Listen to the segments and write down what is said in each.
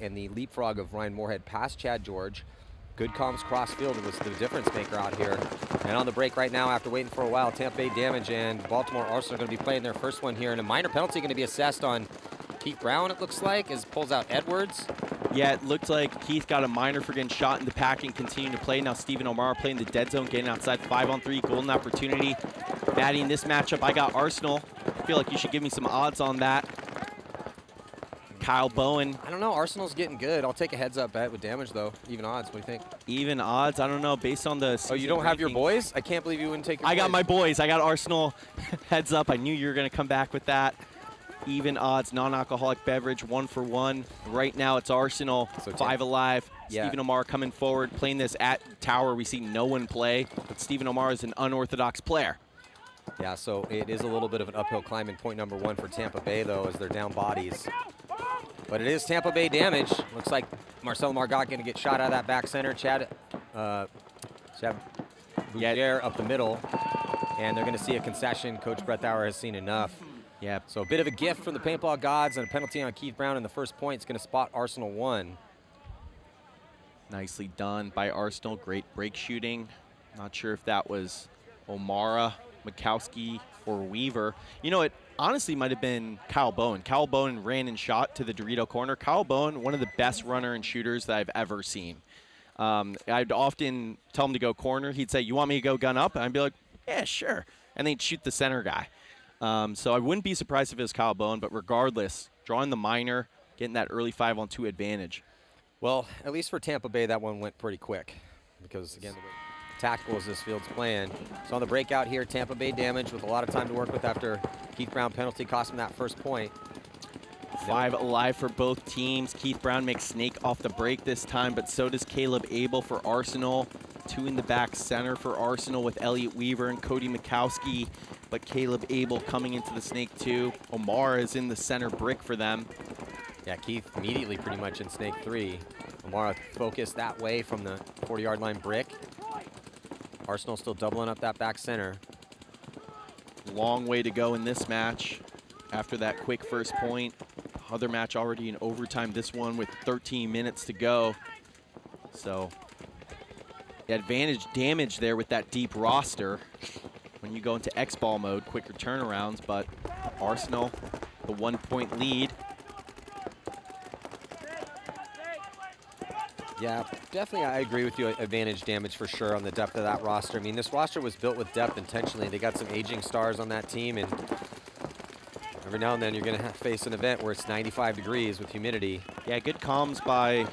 and the leapfrog of Ryan Moorhead past Chad George. Good comms cross field was the difference maker out here. And on the break right now, after waiting for a while, Tampa Bay Damage and Baltimore Arsenal are going to be playing their first one here. And a minor penalty going to be assessed on Keith Brown, it looks like, as pulls out Edwards. Yeah, it looked like Keith got a minor for getting shot in the pack and continuing to play. Now Stephen O'Mara playing the dead zone, getting outside 5-on-3, golden opportunity. Batting this matchup, I got Arsenal. I feel like you should give me some odds on that. Kyle Bowen. I don't know, Arsenal's getting good. I'll take a heads up bet with Damage though. Even odds, what do you think? Even odds, I don't know, based on the Oh, you don't have your boys? I can't believe you wouldn't take your boys. I got my boys, I got Arsenal. Heads up, I knew you were gonna come back with that. Even odds, non-alcoholic beverage, 1-for-1. Right now it's Arsenal, so 5 alive. Yeah. Stephen O'Mara coming forward, playing this at Tower. We see no one play, but Stephen O'Mara is an unorthodox player. Yeah, so it is a little bit of an uphill climb in point number 1 for Tampa Bay, though, as they're down bodies. But it is Tampa Bay Damage. Looks like Marcelo Margot going to get shot out of that back center. Chad Boucher up the middle. And they're going to see a concession. Coach Brett Thauer has seen enough. Yeah. So a bit of a gift from the Paintball gods and a penalty on Keith Brown in the first point. It's going to spot Arsenal 1. Nicely done by Arsenal. Great break shooting. Not sure if that was O'Mara, Mikowski, or Weaver. You know, it honestly might have been Kyle Bowen. Kyle Bowen ran and shot to the Dorito corner. Kyle Bowen, one of the best runner and shooters that I've ever seen. I'd often tell him to go corner. He'd say, "You want me to go gun up?" And I'd be like, "Yeah, sure." And then he'd shoot the center guy. So I wouldn't be surprised if it was Kyle Bowen, but regardless, drawing the minor, getting that early 5-on-2 advantage. Well, at least for Tampa Bay, that one went pretty quick because, again, the way tactical as this field's playing. So on the breakout here, Tampa Bay Damage with a lot of time to work with after Keith Brown penalty cost him that first point. 5 alive for both teams. Keith Brown makes snake off the break this time, but so does Caleb Abel for Arsenal. 2 in the back center for Arsenal with Elliott Weaver and Cody Mikowski, but Caleb Abel coming into the snake too. O'Mara is in the center brick for them. Yeah, Keith immediately pretty much in snake 3. O'Mara focused that way from the 40-yard line brick. Arsenal still doubling up that back center. Long way to go in this match after that quick first point. Other match already in overtime, this one with 13 minutes to go. So advantage Damage there with that deep roster when you go into X-ball mode, quicker turnarounds, but Arsenal, the 1-point lead. Yeah, definitely I agree with you, advantage Damage for sure on the depth of that roster. I mean, this roster was built with depth intentionally. They got some aging stars on that team, and every now and then you're going to face an event where it's 95 degrees with humidity. Yeah, good comms by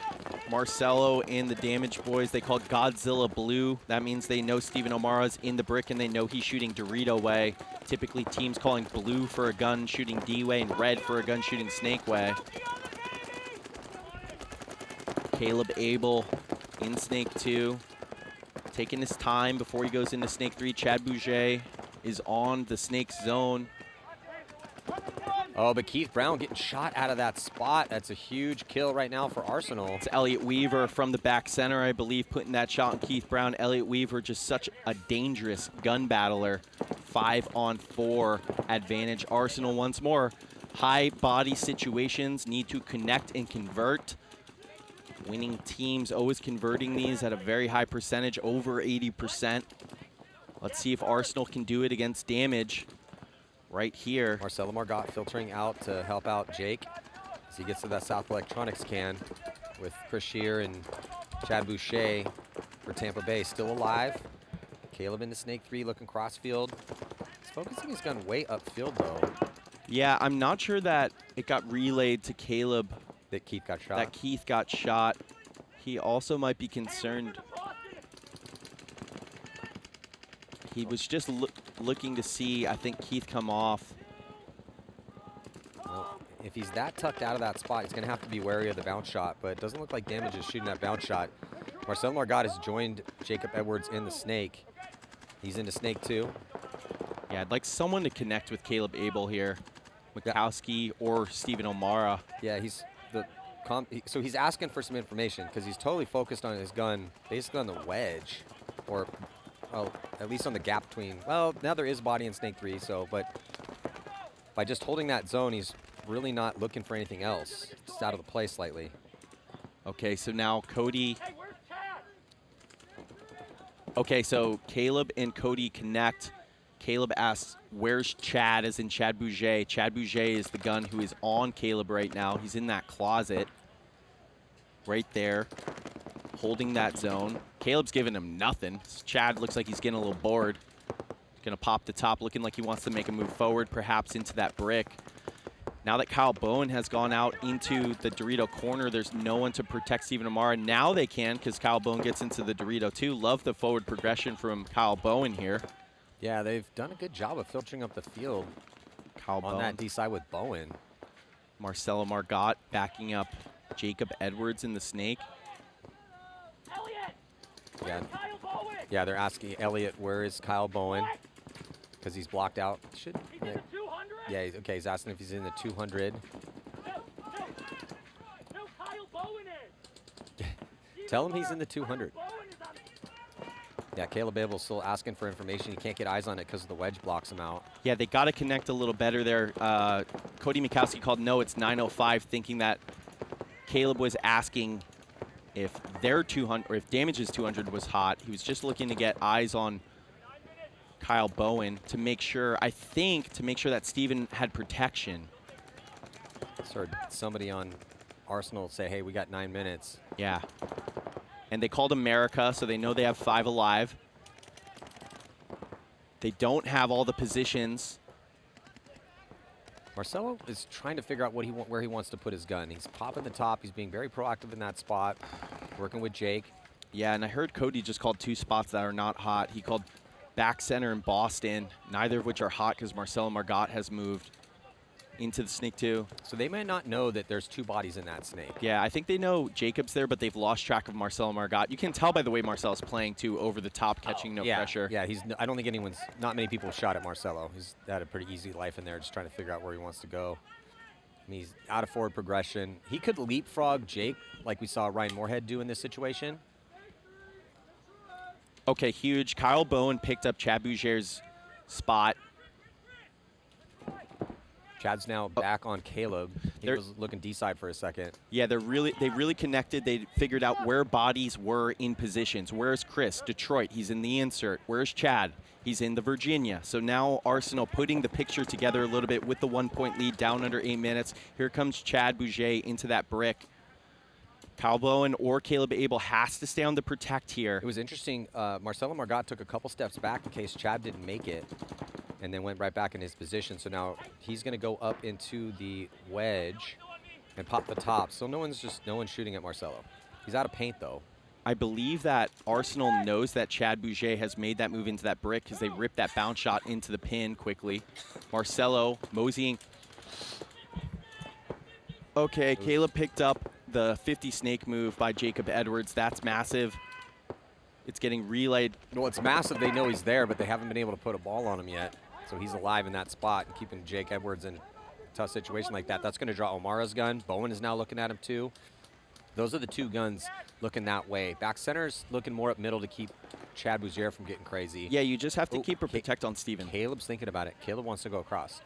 Marcelo and the Damage boys. They call it Godzilla Blue. That means they know Stephen O'Mara's in the brick and they know he's shooting Dorito way. Typically teams calling blue for a gun shooting D way and red for a gun shooting Snake way. Caleb Abel in Snake 2, taking his time before he goes into Snake 3. Chad Boucher is on the Snake zone. Oh, but Keith Brown getting shot out of that spot. That's a huge kill right now for Arsenal. It's Elliott Weaver from the back center, I believe, putting that shot on Keith Brown. Elliott Weaver, just such a dangerous gun battler. 5-on-4 advantage. Arsenal once more. High body situations need to connect and convert. Winning teams always converting these at a very high percentage, over 80%. Let's see if Arsenal can do it against Damage right here. Marcelo Margot filtering out to help out Jake as he gets to that South Electronics can with Chris Shear and Chad Boucher for Tampa Bay. Still alive. Caleb into Snake 3 looking crossfield. He's focusing his gun way upfield though. Yeah, I'm not sure that it got relayed to Caleb that Keith got shot. That Keith got shot. He also might be concerned. He was just looking to see, I think, Keith come off. Well, if he's that tucked out of that spot, he's going to have to be wary of the bounce shot, but it doesn't look like Damage is shooting that bounce shot. Marcelo Margot has joined Jacob Edwards in the Snake. He's into Snake 2. Yeah, I'd like someone to connect with Caleb Abel here. Mikowski or Stephen O'Mara. Yeah, so he's asking for some information because he's totally focused on his gun, basically on the wedge, or well, at least on the gap between. Well, now there is body in Snake 3, so but by just holding that zone, he's really not looking for anything else. Just out of the play slightly. Okay, so now Cody. Okay, so Caleb and Cody connect. Caleb asks, where's Chad, as in Chad Bouget. Chad Bouget is the gun who is on Caleb right now. He's in that closet right there, holding that zone. Caleb's giving him nothing. Chad looks like he's getting a little bored. He's going to pop the top, looking like he wants to make a move forward, perhaps into that brick. Now that Kyle Bowen has gone out into the Dorito corner, there's no one to protect Stephen Amara. Now they can, because Kyle Bowen gets into the Dorito too. Love the forward progression from Kyle Bowen here. Yeah, they've done a good job of filtering up the field Kyle on Bowen. that D side with Bowen. Marcelo Margot backing up Jacob Edwards in the snake. Yeah. Yeah, they're asking Elliot, where is Kyle Bowen? Because he's blocked out. Yeah, okay, he's asking if he's in the 200. Tell him he's in the 200. Yeah, Caleb Abel's still asking for information. He can't get eyes on it because the wedge blocks him out. Yeah, they got to connect a little better there. Cody Mikowski called no, it's 905, thinking that Caleb was asking if their 200 or if Damage's 200 was hot. He was just looking to get eyes on Kyle Bowen to make sure, I think, to make sure that Steven had protection. So somebody on Arsenal say, hey, we got 9 minutes. Yeah. And they called America, so they know they have 5 alive. They don't have all the positions. Marcelo is trying to figure out where he wants to put his gun. He's popping the top. He's being very proactive in that spot, working with Jake. Yeah, and I heard Cody just called 2 spots that are not hot. He called back center in Boston, neither of which are hot because Marcelo Margot has moved into the snake too. So they might not know that there's 2 bodies in that snake. Yeah, I think they know Jacob's there, but they've lost track of Marcelo Margot. You can tell by the way Marcelo's playing too, over the top, catching no pressure. Yeah, I don't think not many people shot at Marcelo. He's had a pretty easy life in there, just trying to figure out where he wants to go. I mean, he's out of forward progression. He could leapfrog Jake like we saw Ryan Moorhead do in this situation. Okay, huge. Kyle Bowen picked up Chad Bouger's spot. Chad's now back on Caleb. He was looking D-side for a second. Yeah, they really connected. They figured out where bodies were in positions. Where's Chris? Detroit. He's in the insert. Where's Chad? He's in the Virginia. So now Arsenal putting the picture together a little bit with the 1-point lead down under 8 minutes. Here comes Chad Bouger into that brick. Kyle Bowen or Caleb Abel has to stay on the protect here. It was interesting. Marcelo Margot took a couple steps back in case Chad didn't make it, and then went right back in his position. So now he's going to go up into the wedge and pop the top. So no one's shooting at Marcelo. He's out of paint though. I believe that Arsenal knows that Chad Bouger has made that move into that brick because they ripped that bounce shot into the pin quickly. Marcelo moseying. Okay, Caleb picked up the 50 snake move by Jacob Edwards. That's massive. It's getting relayed. Well, it's massive. They know he's there, but they haven't been able to put a ball on him yet. So he's alive in that spot and keeping Jake Edwards in a tough situation like that. That's going to draw Omara's gun. Bowen is now looking at him too. Those are the 2 guns looking that way. Back center's looking more up middle to keep Chad Bouger from getting crazy. Yeah, you just have to keep a protect on Steven. Caleb's thinking about it. Caleb wants to go across.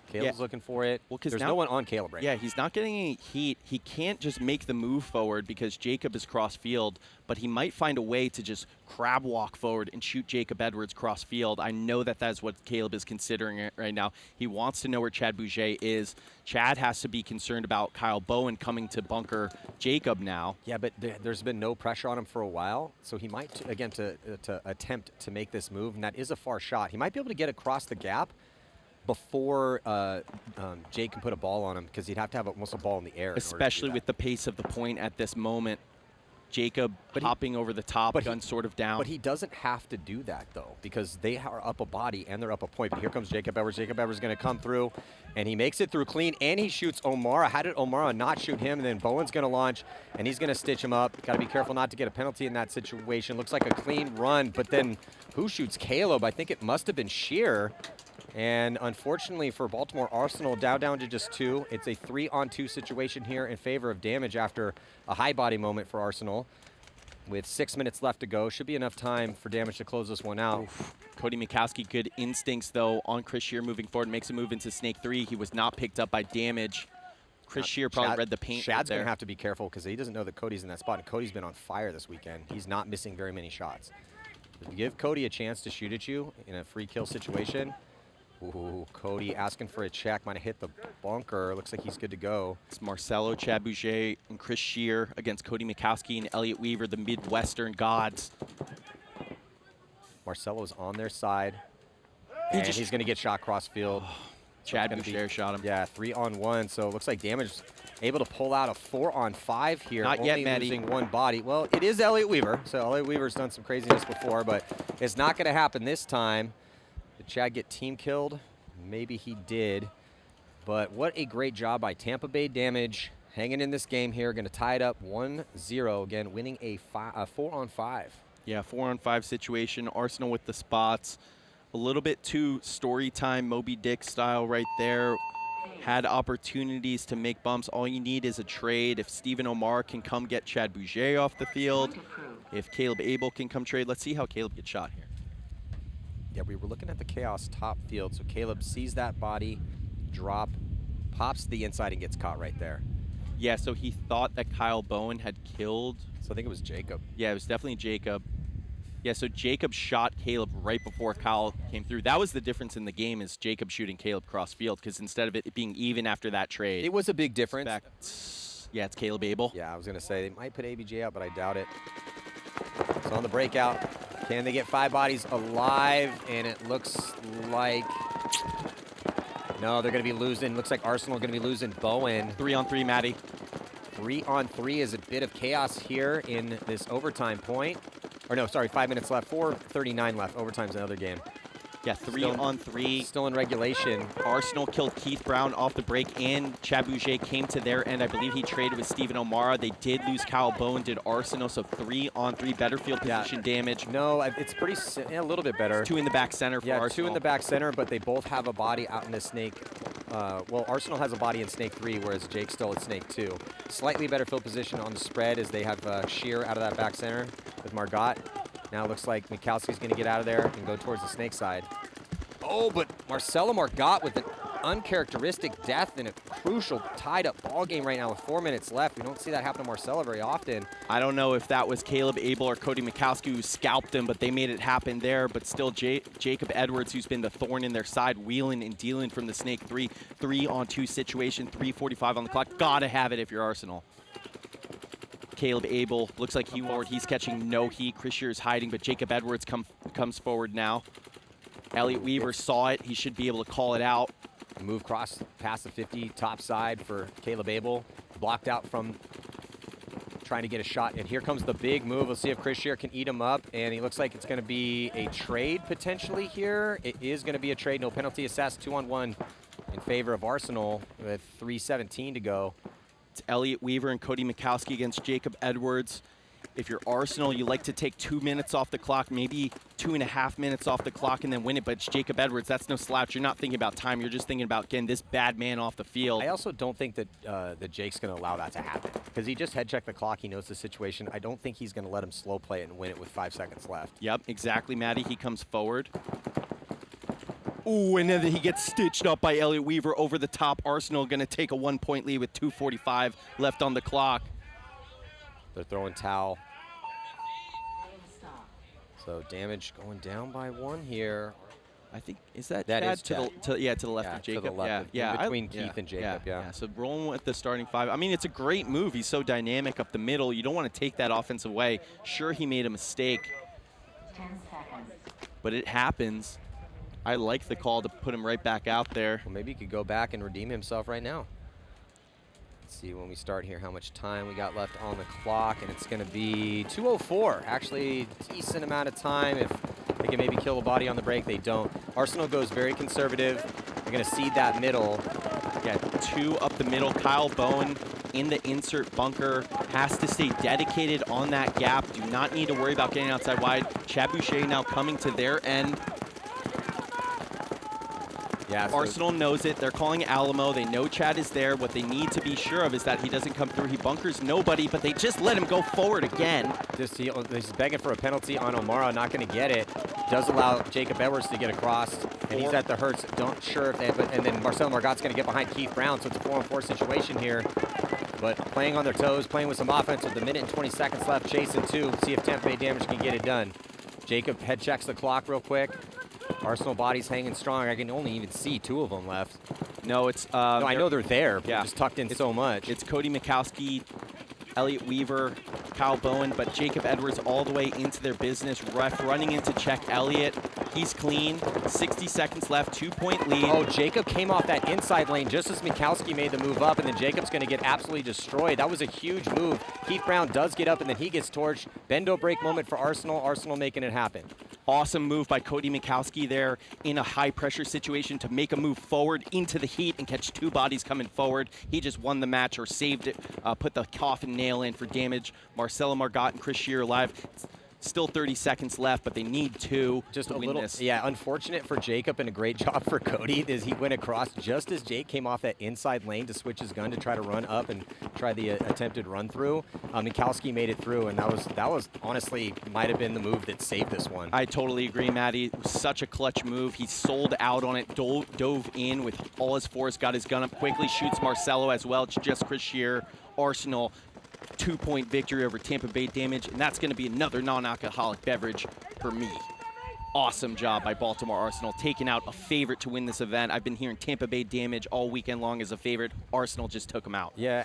Caleb's looking for it. Well, there's no one on Caleb right now. Yeah, he's not getting any heat. He can't just make the move forward because Jacob is cross field, but he might find a way to just crab walk forward and shoot Jacob Edwards cross field. I know that that's what Caleb is considering right now. He wants to know where Chad Bouger is. Chad has to be concerned about Kyle Bowen coming to bunker Jacob now. Yeah, but there's been no pressure on him for a while, so he might, again, to attempt to make this move, and that is a far shot. He might be able to get across the gap before Jake can put a ball on him, because he'd have to have almost a ball in the air. Especially with the pace of the point at this moment. Jacob hopping over the top, gun sort of down. But he doesn't have to do that, though, because they are up a body and they're up a point. But here comes Jacob Edwards. Jacob Edwards is going to come through, and he makes it through clean, and he shoots Omara. How did Omara not shoot him? And then Bowen's going to launch, and he's going to stitch him up. Got to be careful not to get a penalty in that situation. Looks like a clean run, but then who shoots Caleb? I think it must have been Shear. And unfortunately for Baltimore, Arsenal down to just 2. It's a 3-on-2 situation here in favor of Damage after a high body moment for Arsenal. With 6 minutes left to go, should be enough time for Damage to close this one out. Oof. Cody Mikowski, good instincts though on Chris Shear moving forward, makes a move into Snake 3. He was not picked up by Damage. Chris Shear probably read the paint. Shad's going to have to be careful because he doesn't know that Cody's in that spot, and Cody's been on fire this weekend. He's not missing very many shots. If you give Cody a chance to shoot at you in a free kill situation, ooh, Cody asking for a check, might have hit the bunker. Looks like he's good to go. It's Marcelo, Chad Boucher, and Chris Shear against Cody Mikowski and Elliott Weaver, the Midwestern gods. Marcelo's on their side, and he's going to get shot cross field. Chad Boucher shot him. Yeah, 3-on-1. So it looks like Damage able to pull out a 4-on-5 here. Not yet, Maddie. Losing one body. Well, it is Elliott Weaver. So Elliott Weaver's done some craziness before, but it's not going to happen this time. Did Chad get team killed? Maybe he did. But what a great job by Tampa Bay Damage. Hanging in this game here. Going to tie it up 1-0. Again, winning a 4-on-5. Yeah, 4-on-5 situation. Arsenal with the spots. A little bit too story time, Moby Dick style right there. Had opportunities to make bumps. All you need is a trade. If Stephen Omar can come get Chad Boucher off the field, if Caleb Abel can come trade. Let's see how Caleb gets shot here. Yeah, we were looking at the Chaos top field. So Caleb sees that body drop, pops to the inside, and gets caught right there. Yeah, so he thought that Kyle Bowen had killed. So I think it was Jacob. Yeah, it was definitely Jacob. Yeah, so Jacob shot Caleb right before Kyle came through. That was the difference in the game, is Jacob shooting Caleb cross field, because instead of it being even after that trade. It was a big difference. Yeah, it's Caleb Abel. Yeah, I was going to say they might put ABJ out, but I doubt it. So on the breakout, can they get 5 bodies alive? And it looks like, no, they're going to be losing. Looks like Arsenal are going to be losing Bowen. 3-on-3, Maddie. 3-on-3 is a bit of chaos here in this overtime point. Or no, sorry, 5 minutes left, 4:39 left. Overtime's another game. Yeah, 3-on-3. Still in regulation. Arsenal killed Keith Brown off the break, and Chad Boucher came to their end. I believe he traded with Stephen O'Mara. They did lose Kyle Bowen, did Arsenal, so 3-on-3, better field position Damage. No, it's pretty, a little bit better. 2 in the back center for Arsenal. 2 in the back center, but they both have a body out in the Snake. Well, Arsenal has a body in Snake 3, whereas Jake's still at Snake 2. Slightly better field position on the spread as they have Shear out of that back center with Margot. Now it looks like Mikowski's going to get out of there and go towards the Snake side. Oh, but Marcelo Margot with an uncharacteristic death in a crucial tied-up ball game right now with 4 minutes left. We don't see that happen to Marcelo very often. I don't know if that was Caleb Abel or Cody Mikowski who scalped him, but they made it happen there. But still, Jacob Edwards, who's been the thorn in their side, wheeling and dealing from the Snake 3-on-2 situation, 3:45 on the clock. Gotta have it if you're Arsenal. Caleb Abel looks like he's catching no heat. Chris Shear is hiding, but Jacob Edwards comes forward now. Elliott Weaver saw it. He should be able to call it out. Move cross past the 50, top side for Caleb Abel. Blocked out from trying to get a shot. And here comes the big move. We'll see if Chris Shear can eat him up. And he looks like it's going to be a trade potentially here. It is going to be a trade. No penalty assessed. 2-on-1 in favor of Arsenal with 3:17 to go. It's Elliott Weaver and Cody Mikowski against Jacob Edwards. If you're Arsenal, you like to take 2 minutes off the clock, maybe 2.5 minutes off the clock and then win it. But it's Jacob Edwards. That's no slouch. You're not thinking about time. You're just thinking about getting this bad man off the field. I also don't think that that Jake's going to allow that to happen because he just head-checked the clock. He knows the situation. I don't think he's going to let him slow play it and win it with 5 seconds left. Yep, exactly, Maddie. He comes forward. Ooh, and then he gets stitched up by Elliott Weaver over the top. Arsenal going to take a 1-point lead with 2:45 left on the clock. They're throwing towel. So Damage going down by 1 here. I think, is that Chad is to the left of Jacob? To the left, yeah. Between Keith and Jacob, yeah. So rolling with the starting 5. I mean, it's a great move. He's so dynamic up the middle. You don't want to take that offense away. Sure, he made a mistake. 10 seconds. But it happens. I like the call to put him right back out there. Well, maybe he could go back and redeem himself right now. Let's see when we start here how much time we got left on the clock, and it's going to be 2:04. Actually, decent amount of time. If they can maybe kill the body on the break, they don't. Arsenal goes very conservative. They're going to seed that middle. Yeah, 2 up the middle. Kyle Bowen in the insert bunker has to stay dedicated on that gap. Do not need to worry about getting outside wide. Chad Boucher now coming to their end. Yeah, so Arsenal knows it. They're calling Alamo. They know Chad is there. What they need to be sure of is that he doesn't come through. He bunkers nobody, but they just let him go forward again. He's begging for a penalty on O'Mara, not going to get it. Does allow Jacob Edwards to get across, and he's at the Hertz. Don't sure if they, and then Marcelo Margot's going to get behind Keith Brown, so it's a 4-on-4 situation here. But playing on their toes, playing with some offense with a minute and 20 seconds left, chasing 2. See if Tampa Bay Damage can get it done. Jacob head checks the clock real quick. Arsenal body's hanging strong. I can only even see 2 of them left. No, it's no, I know they're there, but yeah, they're just tucked in so much. It's Cody Mikowski, Elliot Weaver, Kyle Bowen, but Jacob Edwards all the way into their business. Ref running in to check Elliot. He's clean. 60 seconds left, 2-point lead. Oh, Jacob came off that inside lane just as Mikowski made the move up, and then Jacob's going to get absolutely destroyed. That was a huge move. Keith Brown does get up, and then he gets torched. Bendo break moment for Arsenal. Arsenal making it happen. Awesome move by Cody Mikowski there in a high-pressure situation to make a move forward into the heat and catch 2 bodies coming forward. He just won the match or saved it, put the coffin nail in for damage. Marcelo Margot and Chris Shearer alive. Still 30 seconds left, but they need 2 just to a win little, this. yeah, unfortunate for Jacob and a great job for Cody is he went across just as Jake came off that inside lane to switch his gun to try to run up and try the attempted run through. Mikowski made it through, and that was honestly might have been the move that saved this one. I totally agree, Maddie. It was such a clutch move. He sold out on it, dove in with all his force, got his gun up quickly, shoots Marcelo as well. It's just Chris Shearer. Arsenal 2-point victory over Tampa Bay Damage, and that's going to be another non-alcoholic beverage for me. Awesome job by Baltimore Arsenal, taking out a favorite to win this event. I've been hearing Tampa Bay Damage all weekend long as a favorite. Arsenal just took them out. Yeah.